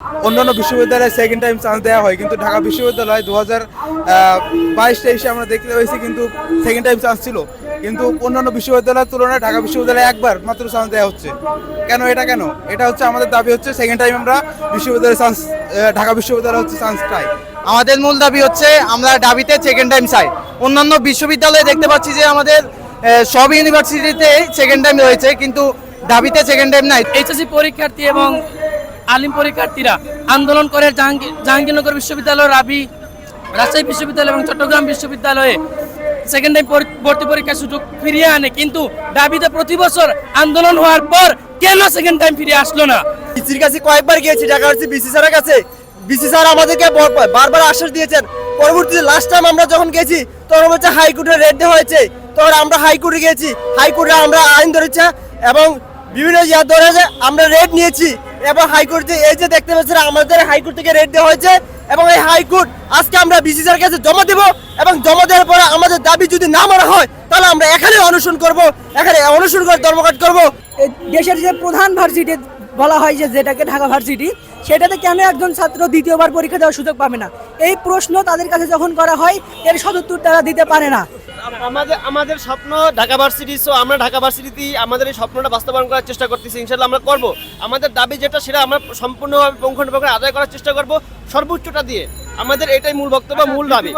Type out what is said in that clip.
অন্যান্য বিশ্ববিদ্যালয়ে second time chance দেওয়া হয়, কিন্তু ঢাকা বিশ্ববিদ্যালয় 2022-23 আমরা দেখতে পেয়েছি কিন্তু সেকেন্ড টাইম চান্স ছিল, কিন্তু অন্যান্য বিশ্ববিদ্যালয়ের তুলনায় ঢাকা বিশ্ববিদ্যালয়ে একবার মাত্র চান্স দেওয়া হচ্ছে। কেন? এটা হচ্ছে আমাদের দাবি হচ্ছে সেকেন্ড টাইম আমরা বিশ্ববিদ্যালয়ে চান্স, ঢাকা বিশ্ববিদ্যালয় হচ্ছে চান্স চাই। আমাদের মূল দাবি হচ্ছে আমরা দাবিতে সেকেন্ড টাইম চাই। অন্যান্য বিশ্ববিদ্যালয়ে দেখতে পাচ্ছি যে আমাদের সব ইউনিভার্সিটিতে সেকেন্ড টাইম রয়েছে, কিন্তু দাবিতে সেকেন্ড টাইম নাই। এইচএসসি পরীক্ষার্থী এবং আলিম পরীক্ষার্থীরা আন্দোলন করে জাহাঙ্গীরনগর বিশ্ববিদ্যালয়, রাজশাহী বিশ্ববিদ্যালয় এবং চট্টগ্রাম বিশ্ববিদ্যালয়ে সেকেন্ড টাইম ভর্তি পরীক্ষার সুযোগ ফিরিয়ে আনে, কিন্তু দাবিতে প্রতি বছর আন্দোলন হওয়ার পর কেন সেকেন্ড টাইম ফিরে আসলো না? বিসির কাছে কয়েকবার গিয়েছি, ঢাকা ইউনিভার্সিটি বিসি স্যারের কাছে। বিসি স্যার আমাদেরকে বারবার আশ্বাস দিয়েছেন। পরবর্তীতে লাস্ট টাইম আমরা যখন গেছি তখন হচ্ছে হাইকোর্টে রেড দেওয়া হয়েছে, তখন আমরা হাইকোর্টে গেছি, হাইকোর্টে আমরা আইন ধরেছে এবং বিভিন্ন ধরে আমরা রেড নিয়েছি এবং হাইকোর্টে এই যে দেখতে পাচ্ছেন আমাদের হাইকোর্ট থেকে রেড দেওয়া হয়েছে এবং এই হাইকোর্ট আজকে আমরা বিসি স্যারের কাছে জমা দেব এবং জমা দেওয়ার পরে আমাদের দাবি যদি না মানা হয় তাহলে আমরা এখানে অনশন করব, এখানে অনশন করে ধর্মঘট করব। দেশের যে প্রধান ভার্সিটি বলা হয় যেটাকে ঢাকা ভার্সিটি, সেটাতে কেন একজন ছাত্র দ্বিতীয়বার পরীক্ষা দেওয়ার সুযোগ পাবে না? এই প্রশ্ন তাদের কাছে যখন করা হয় এর সদুত্তর তারা দিতে পারে না। আমাদের স্বপ্ন ঢাকা ভার্সিটি, সো আমরা ঢাকা ভার্সিটিতেই আমাদের এই স্বপ্নটা বাস্তবায়ন করার চেষ্টা করতেছি। ইনশাআল্লাহ আমরা করব। আমাদের দাবি যেটা সেটা আমরা সম্পূর্ণভাবে পুঙ্খানুপুঙ্খ আদায় করার চেষ্টা করব, সর্বোচ্চটা দিয়ে। আমাদের এটাই মূল বক্তব্য, মূল দাবি।